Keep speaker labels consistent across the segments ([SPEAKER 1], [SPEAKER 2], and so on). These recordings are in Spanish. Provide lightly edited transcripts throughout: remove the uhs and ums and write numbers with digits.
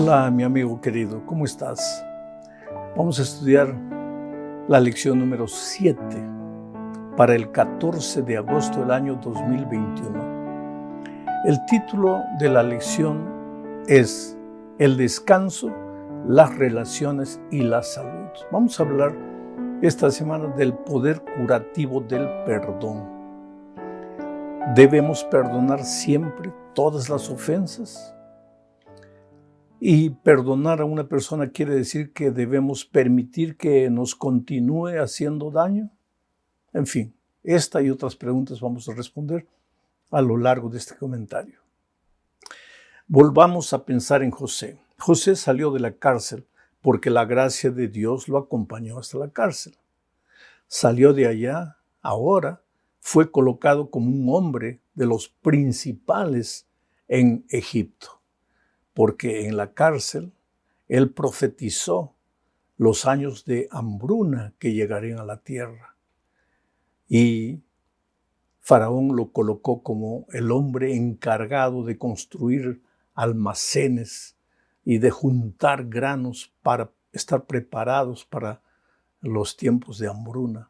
[SPEAKER 1] Hola, mi amigo querido, ¿cómo estás? Vamos a estudiar la lección número 7 para el 14 de agosto del año 2021. El título de la lección es El descanso, las relaciones y la salud. Vamos a hablar esta semana del poder curativo del perdón. ¿Debemos perdonar siempre todas las ofensas? Y perdonar a una persona quiere decir que debemos permitir que nos continúe haciendo daño. En fin, esta y otras preguntas vamos a responder a lo largo de este comentario. Volvamos a pensar en José. José salió de la cárcel porque la gracia de Dios lo acompañó hasta la cárcel. Salió de allá, ahora fue colocado como un hombre de los principales en Egipto, porque en la cárcel él profetizó los años de hambruna que llegarían a la tierra. Y Faraón lo colocó como el hombre encargado de construir almacenes y de juntar granos para estar preparados para los tiempos de hambruna.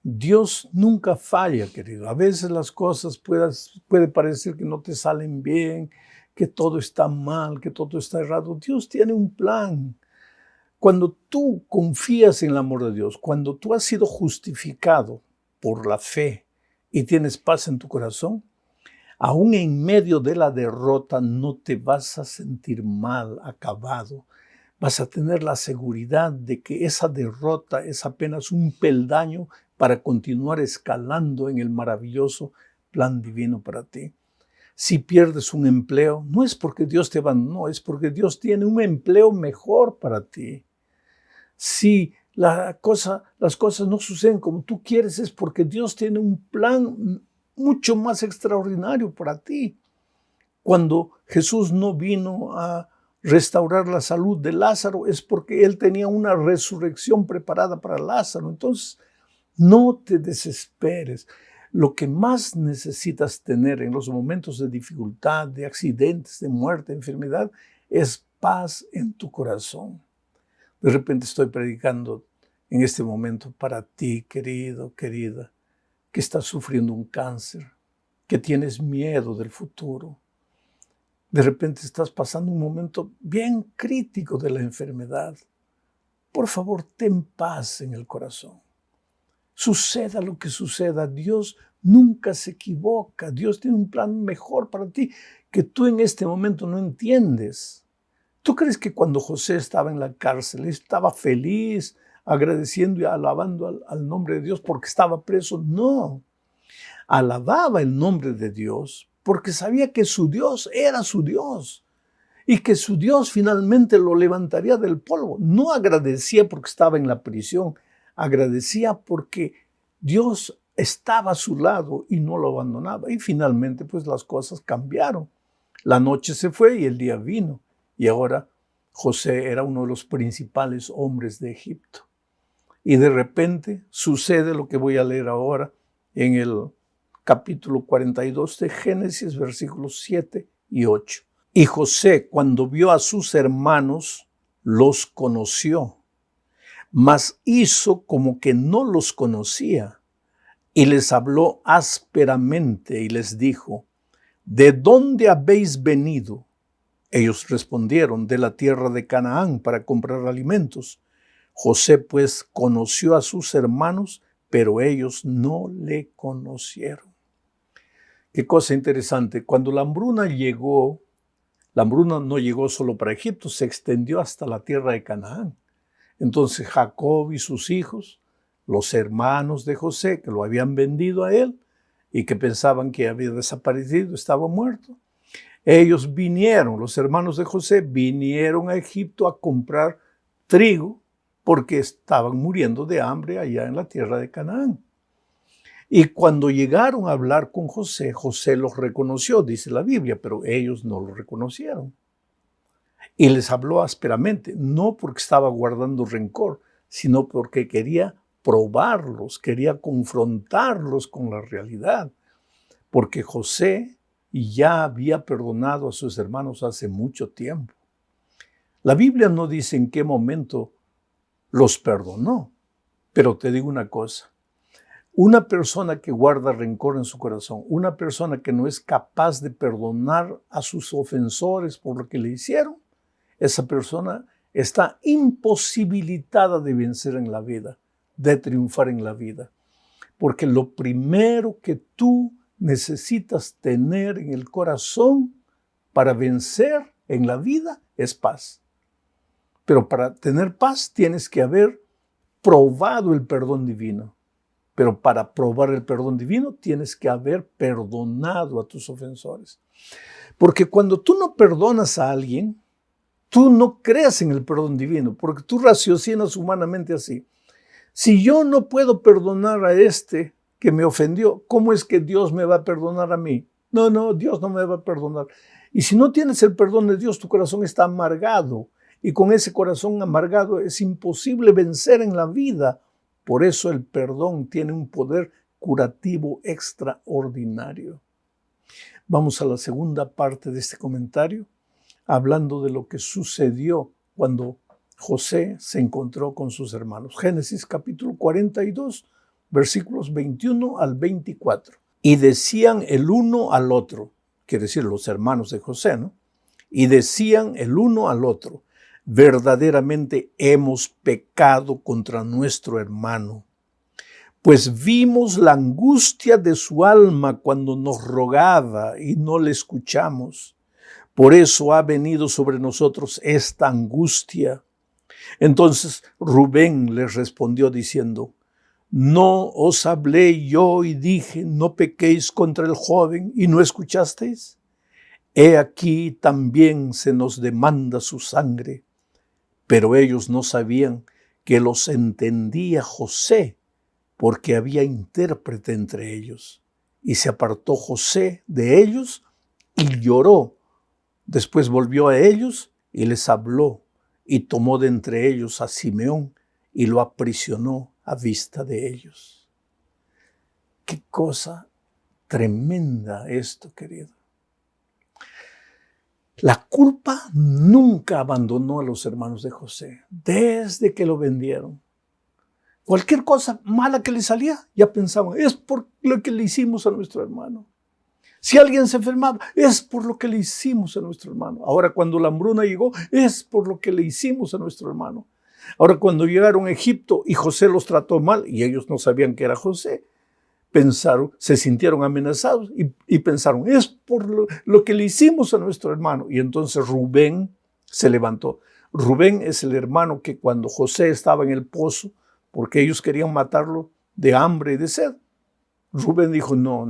[SPEAKER 1] Dios nunca falla, querido. A veces las cosas puede parecer que no te salen bien, que todo está mal, que todo está errado. Dios tiene un plan. Cuando tú confías en el amor de Dios, cuando tú has sido justificado por la fe y tienes paz en tu corazón, aún en medio de la derrota no te vas a sentir mal, acabado. Vas a tener la seguridad de que esa derrota es apenas un peldaño para continuar escalando en el maravilloso plan divino para ti. Si pierdes un empleo, no es porque Dios te abandonó, es porque Dios tiene un empleo mejor para ti. Si las cosas no suceden como tú quieres, es porque Dios tiene un plan mucho más extraordinario para ti. Cuando Jesús no vino a restaurar la salud de Lázaro, es porque Él tenía una resurrección preparada para Lázaro. Entonces, no te desesperes. Lo que más necesitas tener en los momentos de dificultad, de accidentes, de muerte, de enfermedad, es paz en tu corazón. De repente estoy predicando en este momento para ti, querido, querida, que estás sufriendo un cáncer, que tienes miedo del futuro. De repente estás pasando un momento bien crítico de la enfermedad. Por favor, ten paz en el corazón. Suceda lo que suceda, Dios nunca se equivoca. Dios tiene un plan mejor para ti que tú en este momento no entiendes. ¿Tú crees que cuando José estaba en la cárcel estaba feliz, agradeciendo y alabando al nombre de Dios porque estaba preso? No. Alababa el nombre de Dios porque sabía que su Dios era su Dios y que su Dios finalmente lo levantaría del polvo. No agradecía porque estaba en la prisión, agradecía porque Dios estaba a su lado y no lo abandonaba. Y finalmente, pues las cosas cambiaron. La noche se fue y el día vino. Y ahora José era uno de los principales hombres de Egipto. Y de repente sucede lo que voy a leer ahora en el capítulo 42 de Génesis, versículos 7 y 8. Y José, cuando vio a sus hermanos, los conoció, mas hizo como que no los conocía, y les habló ásperamente y les dijo: ¿de dónde habéis venido? Ellos respondieron: de la tierra de Canaán, para comprar alimentos. José pues conoció a sus hermanos, pero ellos no le conocieron. Qué cosa interesante. Cuando la hambruna no llegó solo para Egipto, se extendió hasta la tierra de Canaán. Entonces Jacob y sus hijos, los hermanos de José, que lo habían vendido a él y que pensaban que había desaparecido, estaba muerto, ellos vinieron, los hermanos de José vinieron a Egipto a comprar trigo porque estaban muriendo de hambre allá en la tierra de Canaán. Y cuando llegaron a hablar con José, José los reconoció, dice la Biblia, pero ellos no lo reconocieron. Y les habló ásperamente, no porque estaba guardando rencor, sino porque quería probarlos, quería confrontarlos con la realidad. Porque José ya había perdonado a sus hermanos hace mucho tiempo. La Biblia no dice en qué momento los perdonó, pero te digo una cosa. Una persona que guarda rencor en su corazón, una persona que no es capaz de perdonar a sus ofensores por lo que le hicieron, esa persona está imposibilitada de vencer en la vida, de triunfar en la vida. Porque lo primero que tú necesitas tener en el corazón para vencer en la vida es paz. Pero para tener paz tienes que haber probado el perdón divino. Pero para probar el perdón divino tienes que haber perdonado a tus ofensores. Porque cuando tú no perdonas a alguien, tú no crees en el perdón divino, porque tú raciocinas humanamente así. Si yo no puedo perdonar a este que me ofendió, ¿cómo es que Dios me va a perdonar a mí? No, Dios no me va a perdonar. Y si no tienes el perdón de Dios, tu corazón está amargado. Y con ese corazón amargado es imposible vencer en la vida. Por eso el perdón tiene un poder curativo extraordinario. Vamos a la segunda parte de este comentario, hablando de lo que sucedió cuando José se encontró con sus hermanos. Génesis capítulo 42, versículos 21 al 24. Y decían el uno al otro, quiere decir los hermanos de José, ¿no? Y decían el uno al otro, verdaderamente hemos pecado contra nuestro hermano, pues vimos la angustia de su alma cuando nos rogaba y no le escuchamos. Por eso ha venido sobre nosotros esta angustia. Entonces Rubén les respondió diciendo, ¿no os hablé yo y dije, no pequéis contra el joven y no escuchasteis? He aquí también se nos demanda su sangre. Pero ellos no sabían que los entendía José, porque había intérprete entre ellos. Y se apartó José de ellos y lloró. Después volvió a ellos y les habló, y tomó de entre ellos a Simeón y lo aprisionó a vista de ellos. Qué cosa tremenda esto, querido. La culpa nunca abandonó a los hermanos de José, desde que lo vendieron. Cualquier cosa mala que le salía, ya pensaban, es por lo que le hicimos a nuestro hermano. Si alguien se enfermaba, es por lo que le hicimos a nuestro hermano. Ahora cuando la hambruna llegó, es por lo que le hicimos a nuestro hermano. Ahora cuando llegaron a Egipto y José los trató mal, y ellos no sabían que era José, pensaron, se sintieron amenazados y pensaron, es por lo que le hicimos a nuestro hermano. Y entonces Rubén se levantó. Rubén es el hermano que cuando José estaba en el pozo, porque ellos querían matarlo de hambre y de sed, Rubén dijo, no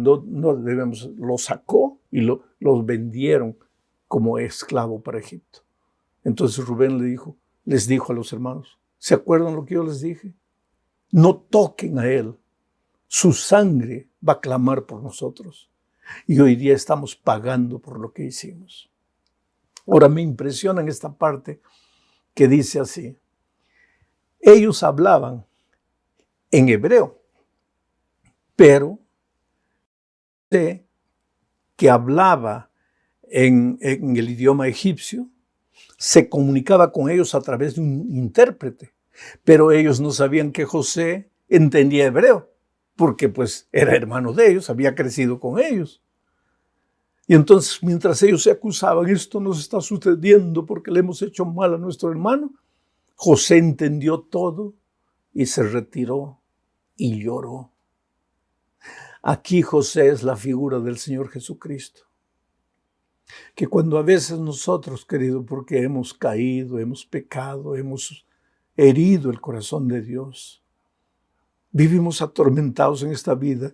[SPEAKER 1] debemos, lo sacó y los vendieron como esclavo para Egipto. Entonces Rubén les dijo a los hermanos, ¿se acuerdan lo que yo les dije? No toquen a él, su sangre va a clamar por nosotros. Y hoy día estamos pagando por lo que hicimos. Ahora me impresiona en esta parte que dice así, ellos hablaban en hebreo, pero José, que hablaba en el idioma egipcio, se comunicaba con ellos a través de un intérprete, pero ellos no sabían que José entendía hebreo, porque pues era hermano de ellos, había crecido con ellos. Y entonces, mientras ellos se acusaban, esto nos está sucediendo porque le hemos hecho mal a nuestro hermano, José entendió todo y se retiró y lloró. Aquí José es la figura del Señor Jesucristo. Que cuando a veces nosotros, querido, porque hemos caído, hemos pecado, hemos herido el corazón de Dios, vivimos atormentados en esta vida,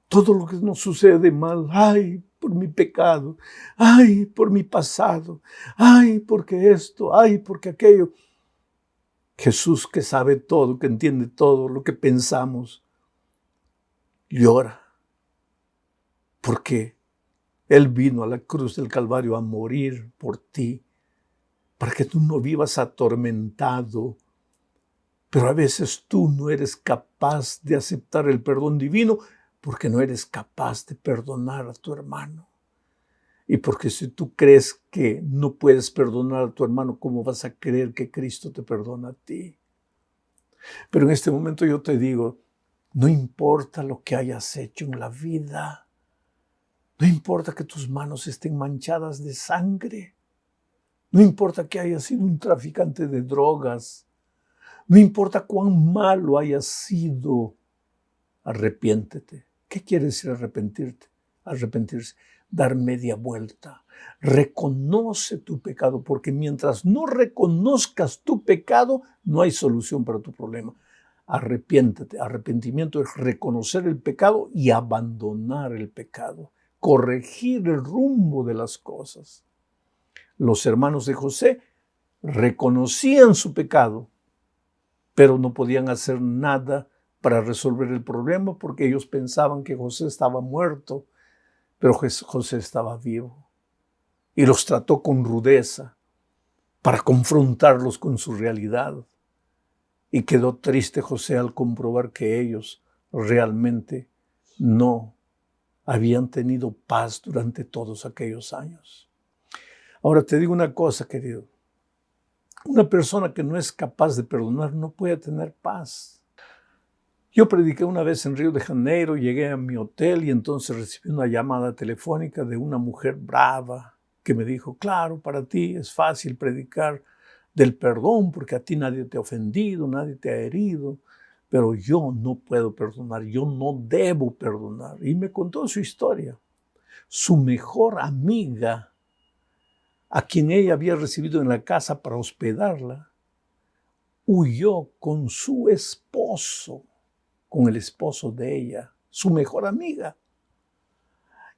[SPEAKER 1] todo lo que nos sucede mal, ay, por mi pecado, ay, por mi pasado, ay, porque esto, ay, porque aquello. Jesús, que sabe todo, que entiende todo lo que pensamos, llora, porque Él vino a la cruz del Calvario a morir por ti, para que tú no vivas atormentado. Pero a veces tú no eres capaz de aceptar el perdón divino porque no eres capaz de perdonar a tu hermano. Y porque si tú crees que no puedes perdonar a tu hermano, ¿cómo vas a creer que Cristo te perdona a ti? Pero en este momento yo te digo, no importa lo que hayas hecho en la vida, no importa que tus manos estén manchadas de sangre, no importa que hayas sido un traficante de drogas, no importa cuán malo hayas sido, arrepiéntete. ¿Qué quiere decir arrepentirte? Arrepentirse, dar media vuelta. Reconoce tu pecado, porque mientras no reconozcas tu pecado, no hay solución para tu problema. Arrepiéntete. Arrepentimiento es reconocer el pecado y abandonar el pecado, corregir el rumbo de las cosas. Los hermanos de José reconocían su pecado, pero no podían hacer nada para resolver el problema porque ellos pensaban que José estaba muerto, pero José estaba vivo. Y los trató con rudeza para confrontarlos con su realidad. Y quedó triste José al comprobar que ellos realmente no habían tenido paz durante todos aquellos años. Ahora te digo una cosa, querido. Una persona que no es capaz de perdonar no puede tener paz. Yo prediqué una vez en Río de Janeiro, llegué a mi hotel y entonces recibí una llamada telefónica de una mujer brava que me dijo, claro, para ti es fácil predicar del perdón porque a ti nadie te ha ofendido, nadie te ha herido, pero yo no puedo perdonar, yo no debo perdonar. Y me contó su historia. Su mejor amiga, a quien ella había recibido en la casa para hospedarla, huyó con su esposo, con el esposo de ella, su mejor amiga.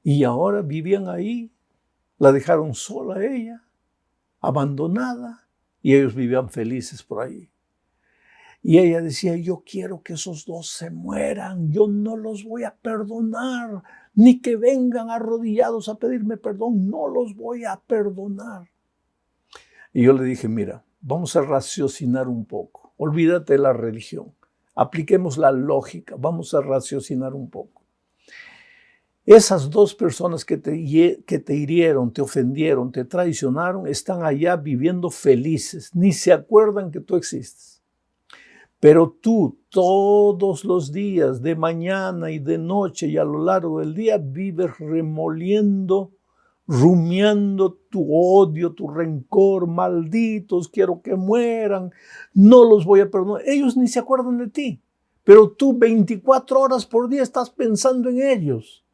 [SPEAKER 1] Y ahora vivían ahí, la dejaron sola a ella, abandonada, y ellos vivían felices por ahí. Y ella decía, yo quiero que esos dos se mueran, yo no los voy a perdonar, ni que vengan arrodillados a pedirme perdón, no los voy a perdonar. Y yo le dije, mira, vamos a raciocinar un poco, olvídate de la religión, apliquemos la lógica, vamos a raciocinar un poco. Esas dos personas que te hirieron, te ofendieron, te traicionaron, están allá viviendo felices, ni se acuerdan que tú existes. Pero tú todos los días, de mañana y de noche y a lo largo del día, vives remoliendo, rumiando tu odio, tu rencor, malditos, quiero que mueran, no los voy a perdonar. Ellos ni se acuerdan de ti, pero tú 24 horas por día estás pensando en ellos.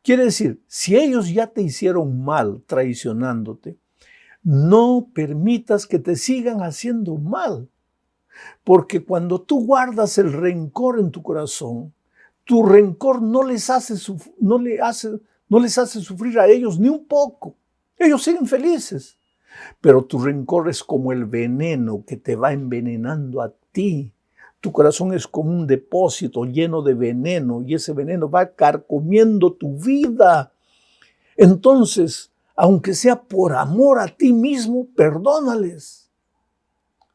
[SPEAKER 1] Quiere decir, si ellos ya te hicieron mal traicionándote, no permitas que te sigan haciendo mal. Porque cuando tú guardas el rencor en tu corazón, tu rencor no les hace sufrir a ellos ni un poco. Ellos siguen felices. Pero tu rencor es como el veneno que te va envenenando a ti. Tu corazón es como un depósito lleno de veneno y ese veneno va carcomiendo tu vida. Entonces, aunque sea por amor a ti mismo, perdónales.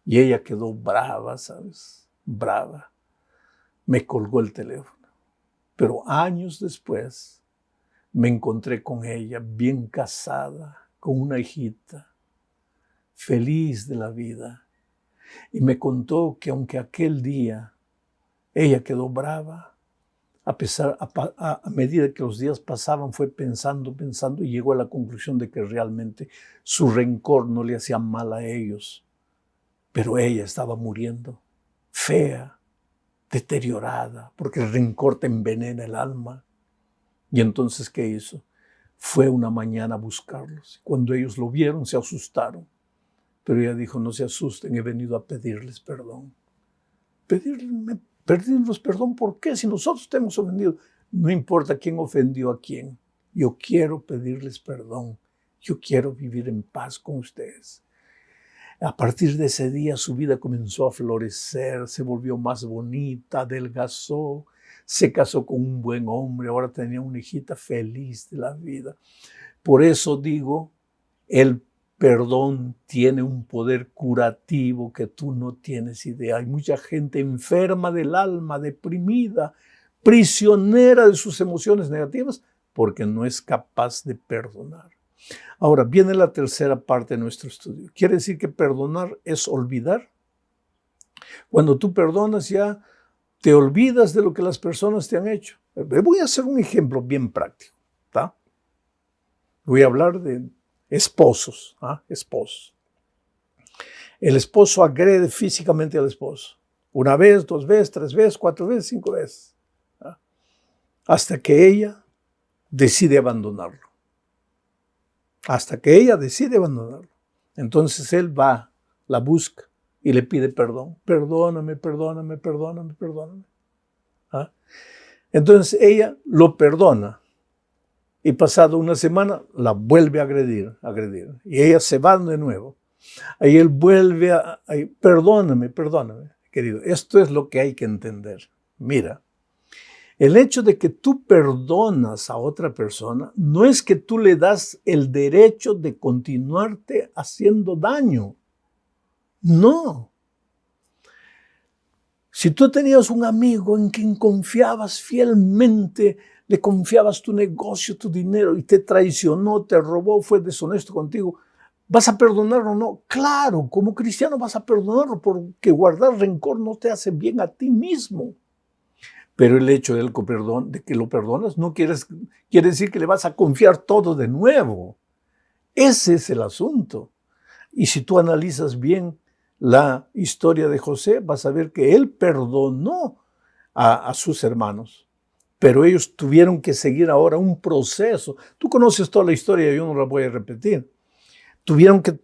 [SPEAKER 1] Y ella quedó brava, ¿sabes? Brava. Me colgó el teléfono. Pero años después me encontré con ella, bien casada, con una hijita, feliz de la vida. Y me contó que aunque aquel día ella quedó brava, a medida que los días pasaban fue pensando y llegó a la conclusión de que realmente su rencor no le hacía mal a ellos. Pero ella estaba muriendo, fea, deteriorada, porque el rencor te envenena el alma. Y entonces, ¿qué hizo? Fue una mañana a buscarlos. Cuando ellos lo vieron, se asustaron. Pero ella dijo, no se asusten, he venido a pedirles perdón. Pedirles perdón, ¿por qué? Si nosotros te hemos ofendido. No importa quién ofendió a quién. Yo quiero pedirles perdón. Yo quiero vivir en paz con ustedes. A partir de ese día su vida comenzó a florecer, se volvió más bonita, adelgazó, se casó con un buen hombre, ahora tenía una hijita feliz de la vida. Por eso digo, el perdón tiene un poder curativo que tú no tienes idea. Hay mucha gente enferma del alma, deprimida, prisionera de sus emociones negativas, porque no es capaz de perdonar. Ahora, viene la tercera parte de nuestro estudio. ¿Quiere decir que perdonar es olvidar? Cuando tú perdonas ya te olvidas de lo que las personas te han hecho. Voy a hacer un ejemplo bien práctico, ¿tá? Voy a hablar de esposos, esposos. El esposo agrede físicamente al esposo. 1 vez, 2 veces, 3 veces, 4 veces, 5 veces. ¿Ah? Hasta que ella decide abandonarlo. Hasta que ella decide abandonarlo. Entonces él va, la busca y le pide perdón. Perdóname, perdóname, perdóname, perdóname. ¿Ah? Entonces ella lo perdona. Y pasado una semana la vuelve a agredir. Y ella se va de nuevo. Ahí él vuelve perdóname, perdóname, querido. Esto es lo que hay que entender. Mira, el hecho de que tú perdonas a otra persona no es que tú le das el derecho de continuarte haciendo daño. No. Si tú tenías un amigo en quien confiabas fielmente, le confiabas tu negocio, tu dinero y te traicionó, te robó, fue deshonesto contigo, ¿vas a perdonarlo o no? Claro, como cristiano vas a perdonarlo porque guardar rencor no te hace bien a ti mismo. Pero el hecho de que lo perdonas no quiere decir que le vas a confiar todo de nuevo. Ese es el asunto. Y si tú analizas bien la historia de José, vas a ver que él perdonó a sus hermanos. Pero ellos tuvieron que seguir ahora un proceso. Tú conoces toda la historia, yo no la voy a repetir. Tuvieron que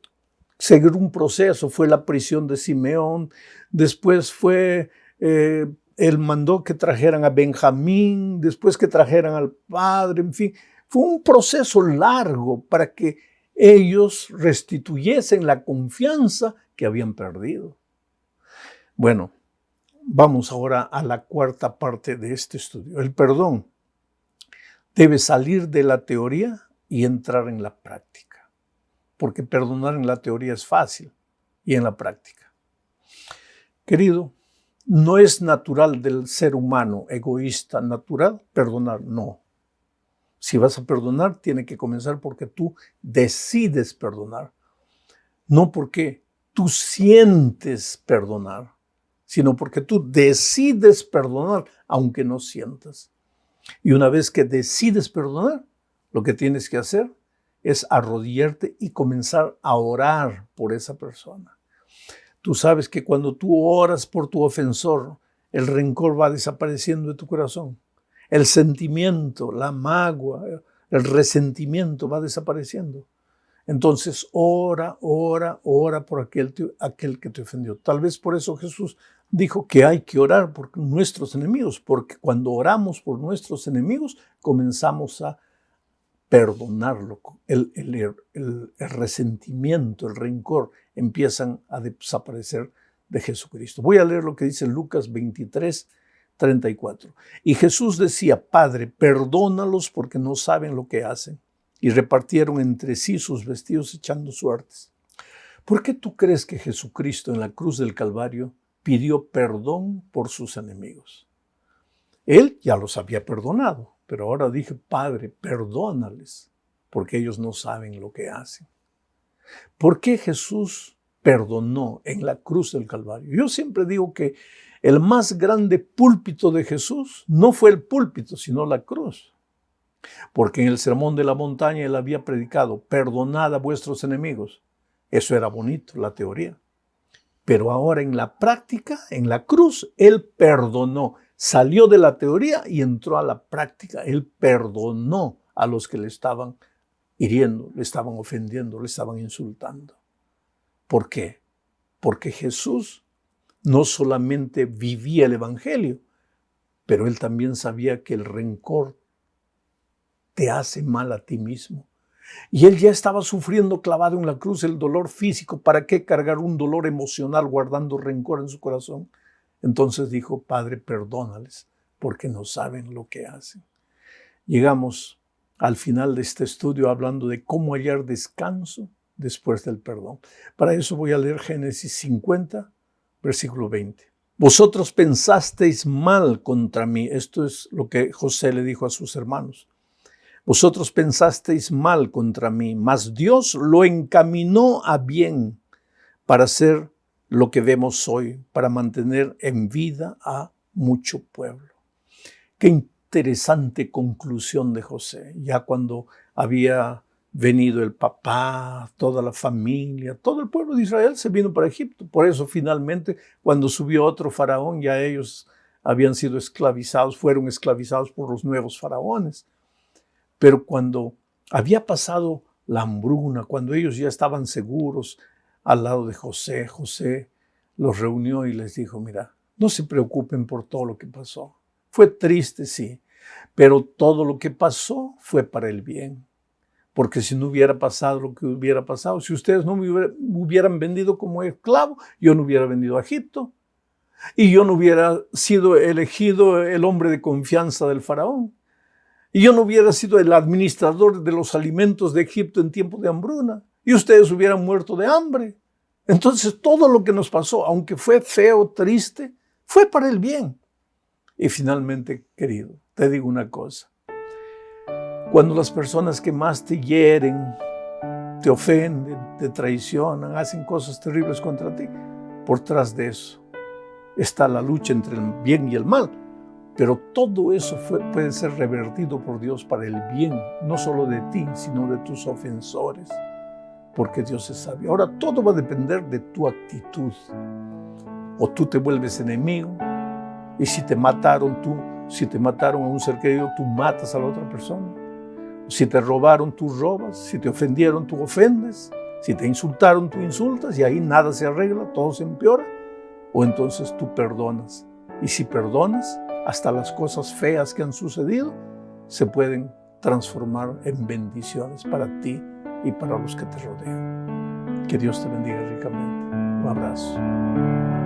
[SPEAKER 1] seguir un proceso. Fue la prisión de Simeón, después fue, él mandó que trajeran a Benjamín, después que trajeran al padre, en fin. Fue un proceso largo para que ellos restituyesen la confianza que habían perdido. Bueno, vamos ahora a la cuarta parte de este estudio. El perdón debe salir de la teoría y entrar en la práctica. Porque perdonar en la teoría es fácil y en la práctica. Querido, no es natural del ser humano egoísta natural perdonar, no. Si vas a perdonar, tiene que comenzar porque tú decides perdonar. No porque tú sientes perdonar, sino porque tú decides perdonar aunque no sientas. Y una vez que decides perdonar, lo que tienes que hacer es arrodillarte y comenzar a orar por esa persona. Tú sabes que cuando tú oras por tu ofensor, el rencor va desapareciendo de tu corazón. El sentimiento, la magua, el resentimiento va desapareciendo. Entonces ora por aquel que te ofendió. Tal vez por eso Jesús dijo que hay que orar por nuestros enemigos, porque cuando oramos por nuestros enemigos, comenzamos a perdonarlo. El resentimiento, el rencor empiezan a desaparecer de Jesucristo. Voy a leer lo que dice Lucas 23:34. Y Jesús decía: Padre, perdónalos porque no saben lo que hacen. Y repartieron entre sí sus vestidos echando suertes. ¿Por qué tú crees que Jesucristo en la cruz del Calvario pidió perdón por sus enemigos? Él ya los había perdonado, pero ahora dije: Padre, perdónales, porque ellos no saben lo que hacen. ¿Por qué Jesús perdonó en la cruz del Calvario? Yo siempre digo que el más grande púlpito de Jesús no fue el púlpito, sino la cruz. Porque en el Sermón de la Montaña él había predicado: perdonad a vuestros enemigos. Eso era bonito, la teoría. Pero ahora en la práctica, en la cruz, él perdonó. Salió de la teoría y entró a la práctica. Él perdonó a los que le estaban hiriendo, le estaban ofendiendo, le estaban insultando. ¿Por qué? Porque Jesús no solamente vivía el Evangelio, pero él también sabía que el rencor te hace mal a ti mismo. Y él ya estaba sufriendo clavado en la cruz el dolor físico. ¿Para qué cargar un dolor emocional guardando rencor en su corazón? Entonces dijo: Padre, perdónales, porque no saben lo que hacen. Llegamos al final de este estudio hablando de cómo hallar descanso después del perdón. Para eso voy a leer Génesis 50, versículo 20. Vosotros pensasteis mal contra mí. Esto es lo que José le dijo a sus hermanos. Vosotros pensasteis mal contra mí, mas Dios lo encaminó a bien para hacer lo que vemos hoy, para mantener en vida a mucho pueblo. Qué interesante conclusión de José, ya cuando había venido el papá, toda la familia, todo el pueblo de Israel se vino para Egipto. Por eso finalmente cuando subió otro faraón, ya ellos habían sido esclavizados, fueron esclavizados por los nuevos faraones. Pero cuando había pasado la hambruna, cuando ellos ya estaban seguros al lado de José, José los reunió y les dijo, mira, no se preocupen por todo lo que pasó. Fue triste, sí, pero todo lo que pasó fue para el bien. Porque si no hubiera pasado lo que hubiera pasado, si ustedes no me hubieran vendido como esclavo, yo no hubiera venido a Egipto. Y yo no hubiera sido elegido el hombre de confianza del faraón. Y yo no hubiera sido el administrador de los alimentos de Egipto en tiempo de hambruna. Y ustedes hubieran muerto de hambre. Entonces todo lo que nos pasó, aunque fue feo, triste, fue para el bien. Y finalmente, querido, te digo una cosa. Cuando las personas que más te hieren, te ofenden, te traicionan, hacen cosas terribles contra ti, por tras de eso está la lucha entre el bien y el mal. Pero todo eso puede ser revertido por Dios para el bien, no solo de ti, sino de tus ofensores, porque Dios es sabio. Ahora todo va a depender de tu actitud. O tú te vuelves enemigo, y si te mataron a un ser querido, tú matas a la otra persona. Si te robaron, tú robas. Si te ofendieron, tú ofendes. Si te insultaron, tú insultas, y ahí nada se arregla, todo se empeora. O entonces tú perdonas. Y si perdonas, hasta las cosas feas que han sucedido se pueden transformar en bendiciones para ti y para los que te rodean. Que Dios te bendiga ricamente. Un abrazo.